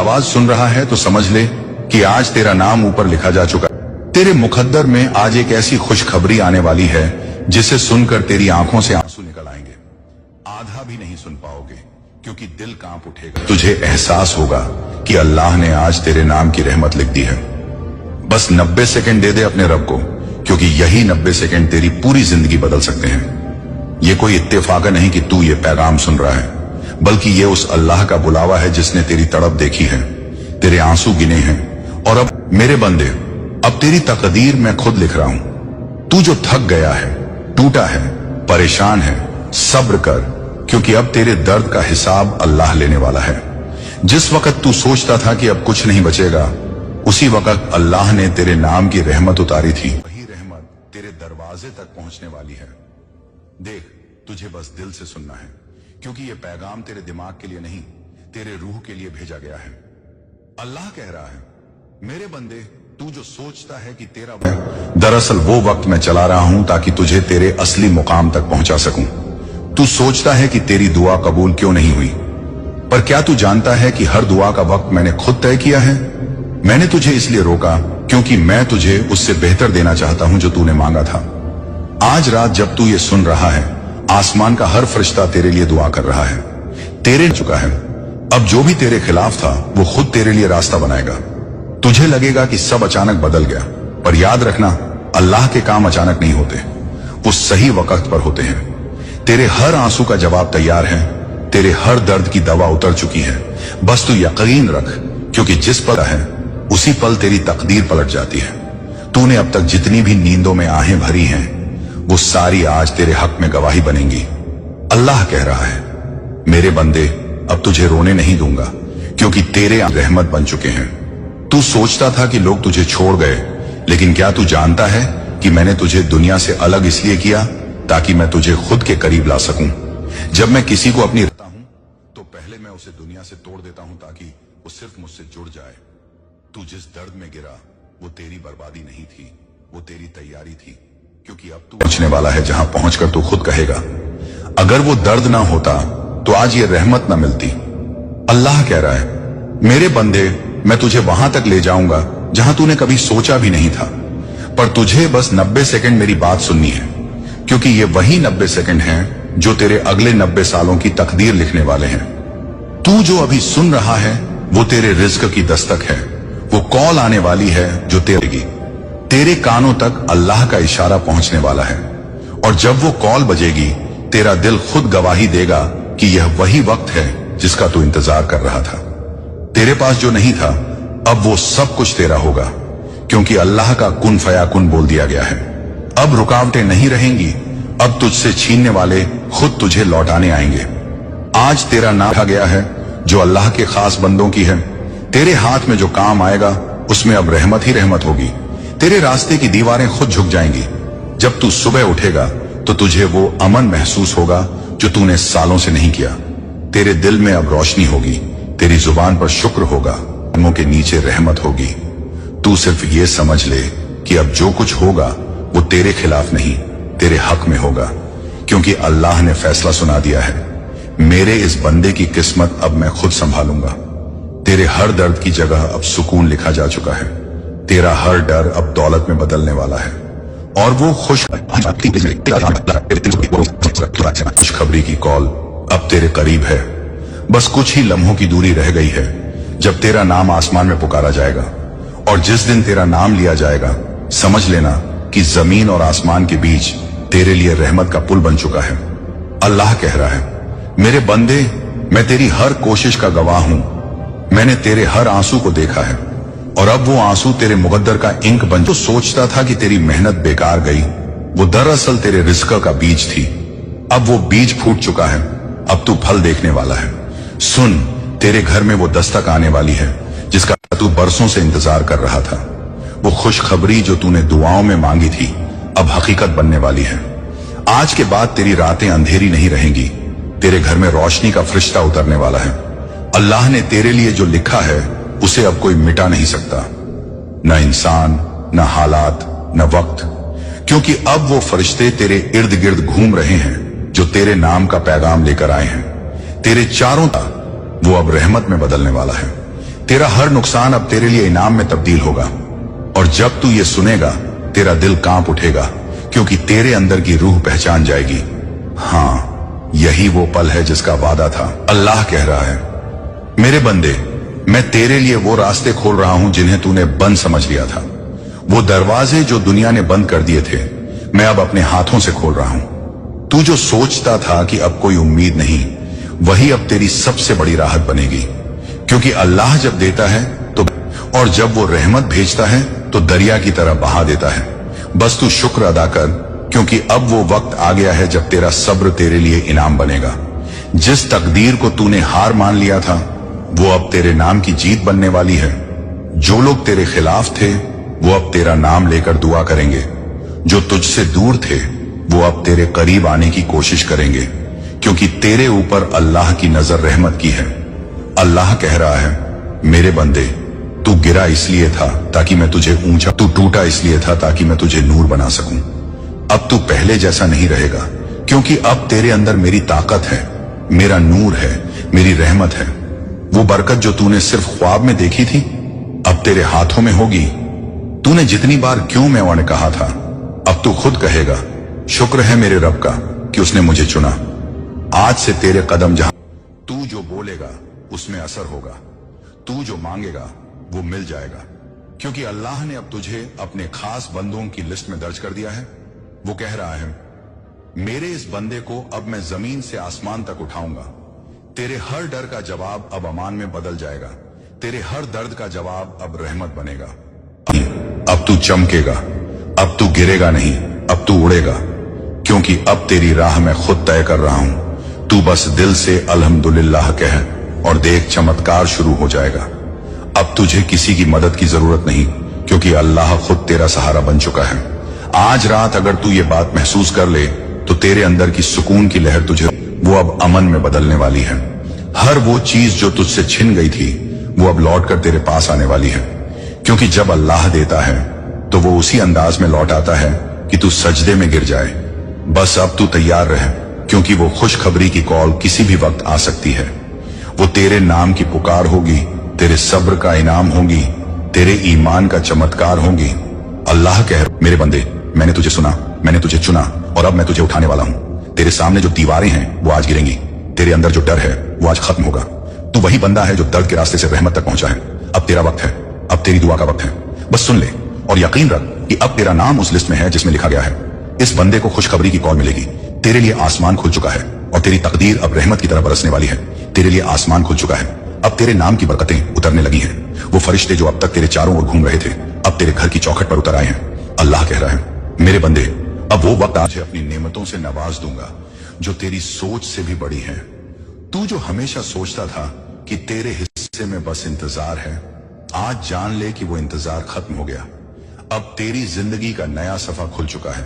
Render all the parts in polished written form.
आवाज सुन रहा है तो समझ ले कि आज तेरा नाम ऊपर लिखा जा चुका है। तेरे मुकद्दर में आज एक ऐसी खुशखबरी आने वाली है जिसे सुनकर तेरी आंखों से आंसू निकल आएंगे। आधा भी नहीं सुन पाओगे क्योंकि दिल कांप उठेगा। तुझे एहसास होगा कि अल्लाह ने आज तेरे नाम की रहमत लिख दी है। बस 90 सेकंड दे दे अपने रब को, क्योंकि यही 90 सेकंड तेरी पूरी जिंदगी बदल सकते हैं। ये कोई इत्तेफाक नहीं कि तू ये पैगाम सुन रहा है, बल्कि ये उस अल्लाह का बुलावा है जिसने तेरी तड़प देखी है, तेरे आंसू गिने हैं। और अब मेरे बंदे, अब तेरी तकदीर मैं खुद लिख रहा हूं। तू जो थक गया है, टूटा है, परेशान है, सब्र कर, क्योंकि अब तेरे दर्द का हिसाब अल्लाह लेने वाला है। जिस वक्त तू सोचता था कि अब कुछ नहीं बचेगा, उसी वक्त अल्लाह ने तेरे नाम की रहमत उतारी थी। वही रहमत तेरे दरवाजे तक पहुंचने वाली है। देख, तुझे बस दिल से सुनना है, क्योंकि ये पैगाम तेरे दिमाग के लिए नहीं, तेरे रूह के लिए भेजा गया है। अल्लाह कह रहा है, मेरे बंदे, तू जो सोचता है कि तेरा दरअसल वो वक्त मैं चला रहा हूं ताकि तुझे तेरे असली मुकाम तक पहुंचा सकूं। तू सोचता है कि तेरी दुआ कबूल क्यों नहीं हुई, पर क्या तू जानता है कि हर दुआ का वक्त मैंने खुद तय किया है। मैंने तुझे इसलिए रोका क्योंकि मैं तुझे उससे बेहतर देना चाहता हूं जो तूने मांगा था। आज रात जब तू ये सुन रहा है, आसमान का हर फरिश्ता तेरे लिए दुआ कर रहा है। तेरे चुका है, अब जो भी तेरे खिलाफ था वो खुद तेरे लिए रास्ता बनाएगा। तुझे लगेगा कि सब अचानक बदल गया, पर याद रखना, अल्लाह के काम अचानक नहीं होते, वो सही वक्त पर होते हैं। तेरे हर आंसू का जवाब तैयार है, तेरे हर दर्द की दवा उतर चुकी है। बस तू यकीन रख, क्योंकि जिस पल है उसी पल तेरी तकदीर पलट जाती है। तूने अब तक जितनी भी नींदों में आहें भरी हैं, वो सारी आज तेरे हक में गवाही बनेंगी। अल्लाह कह रहा है, मेरे बंदे, अब तुझे रोने नहीं दूंगा, क्योंकि तेरे रहमत बन चुके हैं। तू सोचता था कि लोग तुझे छोड़ गए, लेकिन क्या तू जानता है कि मैंने तुझे दुनिया से अलग इसलिए किया ताकि मैं तुझे खुद के करीब ला सकूं। जब मैं किसी को अपनी रखता हूं तो पहले मैं उसे दुनिया से तोड़ देता हूं ताकि वो सिर्फ मुझसे जुड़ जाए। तू जिस दर्द में गिरा वो तेरी बर्बादी नहीं थी, वो तेरी तैयारी थी, क्योंकि अब तू पहुंचने वाला है जहां पहुंचकर तू खुद कहेगा, अगर वो दर्द ना होता तो आज ये रहमत ना मिलती। अल्लाह कह रहा है, मेरे बंदे, मैं तुझे वहां तक ले जाऊंगा जहां तूने कभी सोचा भी नहीं था, पर तुझे बस 90 सेकंड मेरी बात सुननी है, क्योंकि ये वही 90 सेकंड हैं जो तेरे अगले 90 सालों की तकदीर लिखने वाले हैं। तू जो अभी सुन रहा है वो तेरे रिज्क की दस्तक है, वो कॉल आने वाली है जो तेरे कानों तक अल्लाह का इशारा पहुंचने वाला है। और जब वो कॉल बजेगी, तेरा दिल खुद गवाही देगा कि यह वही वक्त है जिसका तू इंतजार कर रहा था। तेरे पास जो नहीं था, अब वो सब कुछ तेरा होगा, क्योंकि अल्लाह का कुन फयाकुन बोल दिया गया है। अब रुकावटें नहीं रहेंगी, अब तुझसे छीनने वाले खुद तुझे लौटाने आएंगे। आज तेरा नाम रखा गया है जो अल्लाह के खास बंदों की है। तेरे हाथ में जो काम आएगा उसमें अब रहमत ही रहमत होगी। तेरे रास्ते की दीवारें खुद झुक जाएंगी। जब तू सुबह उठेगा तो तुझे वो अमन महसूस होगा जो तूने सालों से नहीं किया। तेरे दिल में अब रोशनी होगी, तेरी जुबान पर शुक्र होगा, कदमों के नीचे रहमत होगी। तू सिर्फ ये समझ ले कि अब जो कुछ होगा वो तेरे खिलाफ नहीं, तेरे हक में होगा, क्योंकि अल्लाह ने फैसला सुना दिया है। मेरे इस बंदे की किस्मत अब मैं खुद संभालूंगा। तेरे हर दर्द की जगह अब सुकून लिखा जा चुका है। तेरा हर डर अब दौलत में बदलने वाला है, और वो खुशखबरी की कॉल अब तेरे करीब है। बस कुछ ही लम्हों की दूरी रह गई है जब तेरा नाम आसमान में पुकारा जाएगा, और जिस दिन तेरा नाम लिया जाएगा, समझ लेना कि जमीन और आसमान के बीच तेरे लिए रहमत का पुल बन चुका है। अल्लाह कह रहा है, मेरे बंदे, मैं तेरी हर कोशिश का गवाह हूं। मैंने तेरे हर आंसू को देखा है, और अब वो आंसू तेरे मुकद्दर का इंक बन। तो सोचता था कि तेरी मेहनत बेकार गई, वो दरअसल तेरे रिस्क का बीज थी। अब वो बीज फूट चुका है, अब तू फल देखने वाला है। सुन, तेरे घर में वो दस्तक आने वाली है जिसका तू बरसों से इंतजार कर रहा था। वो खुशखबरी जो तूने दुआओं में मांगी थी अब हकीकत बनने वाली है। आज के बाद तेरी रातें अंधेरी नहीं रहेंगी, तेरे घर में रोशनी का फरिश्ता उतरने वाला है। अल्लाह ने तेरे लिए जो लिखा है उसे अब कोई मिटा नहीं सकता, न इंसान, न हालात, न वक्त, क्योंकि अब वो फरिश्ते तेरे इर्द गिर्द घूम रहे हैं जो तेरे नाम का पैगाम लेकर आए हैं। तेरे चारों वो अब रहमत में बदलने वाला है। तेरा हर नुकसान अब तेरे लिए इनाम में तब्दील होगा। और जब तू ये सुनेगा तेरा दिल कांप उठेगा, क्योंकि तेरे अंदर की रूह पहचान जाएगी, हाँ यही वो पल है जिसका वादा था। अल्लाह कह रहा है, मेरे बंदे, मैं तेरे लिए वो रास्ते खोल रहा हूं जिन्हें तूने बंद समझ लिया था। वो दरवाजे जो दुनिया ने बंद कर दिए थे, मैं अब अपने हाथों से खोल रहा हूं। तू जो सोचता था कि अब कोई उम्मीद नहीं, वही अब तेरी सबसे बड़ी राहत बनेगी। क्योंकि अल्लाह जब देता है तो, और जब वो रहमत भेजता है तो दरिया की तरह बहा देता है। बस तू शुक्र अदा कर, क्योंकि अब वो वक्त आ गया है जब तेरा सब्र तेरे लिए इनाम बनेगा। जिस तकदीर को तूने हार मान लिया था, वो अब तेरे नाम की जीत बनने वाली है। जो लोग तेरे खिलाफ थे, वो अब तेरा नाम लेकर दुआ करेंगे। जो तुझसे दूर थे, वो अब तेरे करीब आने की कोशिश करेंगे, क्योंकि तेरे ऊपर अल्लाह की नजर रहमत की है। अल्लाह कह रहा है, मेरे बंदे, तू गिरा इसलिए था ताकि मैं तुझे ऊंचा, तू टूटा इसलिए था ताकि मैं तुझे नूर बना सकूं। अब तू पहले जैसा नहीं रहेगा, क्योंकि अब तेरे अंदर मेरी ताकत है, मेरा नूर है, मेरी रहमत है। वो बरकत जो तूने सिर्फ ख्वाब में देखी थी, अब तेरे हाथों में होगी। तूने जितनी बार क्यों मैं वर्ण कहा था, अब तू खुद कहेगा, शुक्र है मेरे रब का कि उसने मुझे चुना। आज से तेरे कदम जहां तू जो बोलेगा उसमें असर होगा, तू जो मांगेगा वो मिल जाएगा, क्योंकि अल्लाह ने अब तुझे अपने खास बंदों की लिस्ट में दर्ज कर दिया है। वो कह रहा है, मेरे इस बंदे को अब मैं जमीन से आसमान तक उठाऊंगा। तेरे हर डर का जवाब अब अमान में बदल जाएगा, तेरे हर दर्द का जवाब अब रहमत बनेगा। अब तू चमकेगा, अब तू गिरेगा नहीं, अब तू उड़ेगा, क्योंकि अब तेरी राह मैं खुद तय कर रहा हूं। तू बस दिल से अल्हम्दुलिल्लाह कह और देख, चमत्कार शुरू हो जाएगा। अब तुझे किसी की मदद की जरूरत नहीं, क्योंकि अल्लाह खुद तेरा सहारा बन चुका है। आज रात अगर तू ये बात महसूस कर ले, तो तेरे अंदर की सुकून की लहर तुझे वो अब अमन में बदलने वाली है। हर वो चीज जो तुझसे छिन गई थी, वो अब लौट कर तेरे पास आने वाली है। क्योंकि जब अल्लाह देता है तो वो उसी अंदाज में लौट आता है कि तू सजदे में गिर जाए। बस अब तू तैयार रहे, क्योंकि वो खुशखबरी की कॉल किसी भी वक्त आ सकती है। वो तेरे नाम की पुकार होगी, तेरे सब्र का इनाम होगी, तेरे ईमान का चमत्कार होगी। अल्लाह कह, मेरे बंदे, मैंने तुझे सुना, मैंने तुझे चुना, और अब मैं तुझे उठाने वाला हूं। तेरे सामने जो दीवारें हैं वो आज गिरेंगी, तेरे अंदर जो डर है वो आज खत्म होगा। तू वही बंदा है जो दर्द के रास्ते से रहमत तक पहुंचा है। अब तेरा वक्त है, अब तेरी दुआ का वक्त है। बस सुन ले और यकीन रख कि अब तेरा नाम उस लिस्ट में है जिसमें लिखा गया है। इस बंदे को खुशखबरी की कॉल मिलेगी। तेरे लिए आसमान खुल चुका है और तेरी तकदीर अब रहमत की तरह बरसने वाली है। तेरे लिए आसमान खुल चुका है, अब तेरे नाम की बरकतें उतरने लगी हैं। वो फरिश्ते जो अब तक तेरे चारों ओर घूम रहे थे, अब तेरे घर की चौखट पर उतर आए हैं। अल्लाह कह रहा है, मेरे बंदे, अब वो वक्त आज अपनी नेमतों से नवाज दूंगा जो तेरी सोच से भी बड़ी है। तू जो हमेशा सोचता था कि तेरे हिस्से में बस इंतजार है, आज जान ले कि वो इंतजार खत्म हो गया। अब तेरी जिंदगी का नया सफा खुल चुका है।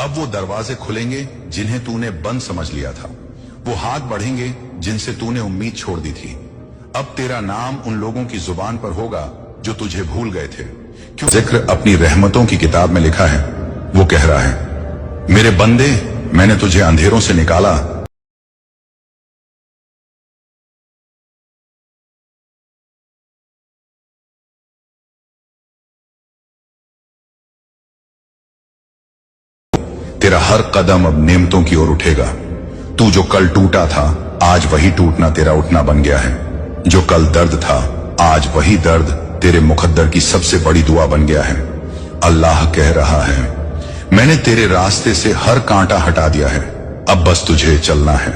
अब वो दरवाजे खुलेंगे जिन्हें तूने बंद समझ लिया था, वो हाथ बढ़ेंगे जिनसे तूने उम्मीद छोड़ दी थी। अब तेरा नाम उन लोगों की जुबान पर होगा जो तुझे भूल गए थे। क्यों जिक्र अपनी रहमतों की किताब में लिखा है। वो कह रहा है, मेरे बंदे, मैंने तुझे अंधेरों से निकाला, तेरा हर कदम अब नेमतों की ओर उठेगा। तू जो कल टूटा था, आज वही टूटना तेरा उठना बन गया है। जो कल दर्द था, आज वही दर्द तेरे मुकद्दर की सबसे बड़ी दुआ बन गया है। अल्लाह कह रहा है, मैंने तेरे रास्ते से हर कांटा हटा दिया है, अब बस तुझे चलना है।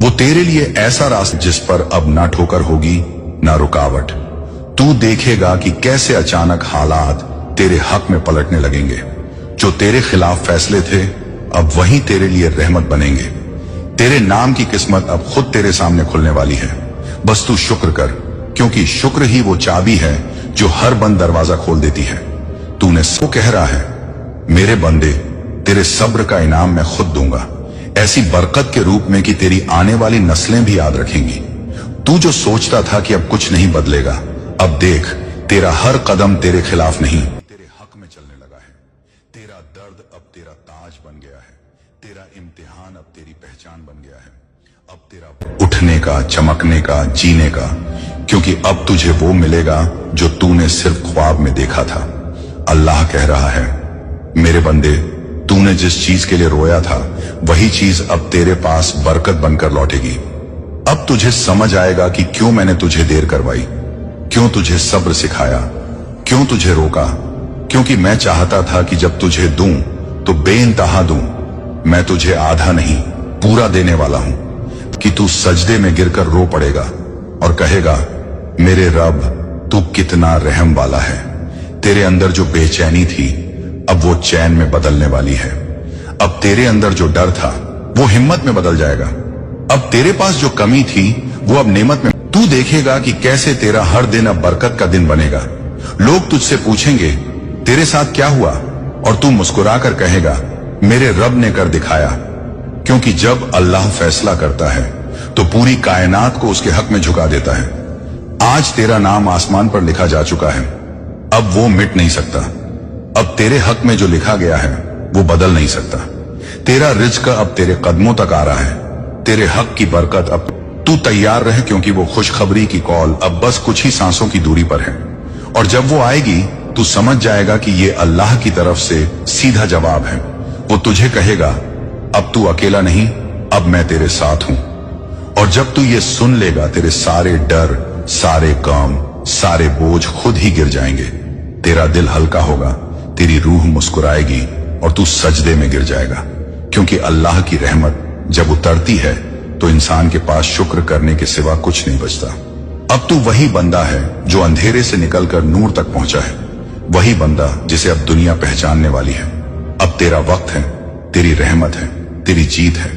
वो तेरे लिए ऐसा रास्ता जिस पर अब ना ठोकर होगी ना रुकावट। तू देखेगा कि कैसे अचानक हालात तेरे हक में पलटने लगेंगे। जो तेरे खिलाफ फैसले थे, अब वही तेरे लिए रहमत बनेंगे। तेरे नाम की किस्मत अब खुद तेरे सामने खुलने वाली है। बस तू शुक्र कर, क्योंकि शुक्र ही वो चाबी है जो हर बंद दरवाजा खोल देती है। तूने वो कह रहा है, मेरे बंदे, तेरे सब्र का इनाम मैं खुद दूंगा, ऐसी बरकत के रूप में कि तेरी आने वाली नस्लें भी याद रखेंगी। तू जो सोचता था कि अब कुछ नहीं बदलेगा, अब देख, तेरा हर कदम तेरे खिलाफ नहीं, तेरे हक में चलने लगा है। तेरा दर्द अब तेरा ताज बन गया है, तेरा इम्तिहान अब तेरी पहचान बन गया है। अब तेरा उठने का, चमकने का, जीने का क्योंकि अब तुझे वो मिलेगा जो तूने सिर्फ ख्वाब में देखा था। अल्लाह कह रहा है, मेरे बंदे, तूने जिस चीज के लिए रोया था वही चीज अब तेरे पास बरकत बनकर लौटेगी। अब तुझे समझ आएगा कि क्यों मैंने तुझे देर करवाई, क्यों तुझे सब्र सिखाया, क्यों तुझे रोका। क्योंकि मैं चाहता था कि जब तुझे दूं तो बेइंतहा दूं। मैं तुझे आधा नहीं पूरा देने वाला हूं कि तू सजदे में गिरकर रो पड़ेगा और कहेगा, मेरे रब, तू कितना रहम वाला है। तेरे अंदर जो बेचैनी थी अब वो चैन में बदलने वाली है। अब तेरे अंदर जो डर था वो हिम्मत में बदल जाएगा। अब तेरे पास जो कमी थी वो अब नेमत में। तू देखेगा कि कैसे तेरा हर दिन अब बरकत का दिन बनेगा। लोग तुझसे पूछेंगे, तेरे साथ क्या हुआ, और तू मुस्कुराकर कहेगा, मेरे रब ने कर दिखाया। क्योंकि जब अल्लाह फैसला करता है तो पूरी कायनात को उसके हक में झुका देता है। आज तेरा नाम आसमान पर लिखा जा चुका है, अब वो मिट नहीं सकता। अब तेरे हक में जो लिखा गया है वो बदल नहीं सकता। तेरा रिज्क अब तेरे कदमों तक आ रहा है। तेरे हक की बरकत अब तू तैयार रहे, क्योंकि वो खुशखबरी की कॉल अब बस कुछ ही सांसों की दूरी पर है। और जब वो आएगी तू समझ जाएगा कि ये अल्लाह की तरफ से सीधा जवाब है। वो तुझे कहेगा, अब तू अकेला नहीं, अब मैं तेरे साथ हूं। और जब तू ये सुन लेगा तेरे सारे डर, सारे काम, सारे बोझ खुद ही गिर जाएंगे। तेरा दिल हल्का होगा, तेरी रूह मुस्कुराएगी और तू सजदे में गिर जाएगा। क्योंकि अल्लाह की रहमत जब उतरती है तो इंसान के पास शुक्र करने के सिवा कुछ नहीं बचता। अब तू वही बंदा है जो अंधेरे से निकलकर नूर तक पहुंचा है, वही बंदा जिसे अब दुनिया पहचानने वाली है। अब तेरा वक्त है, तेरी रहमत है, तेरी जीत है।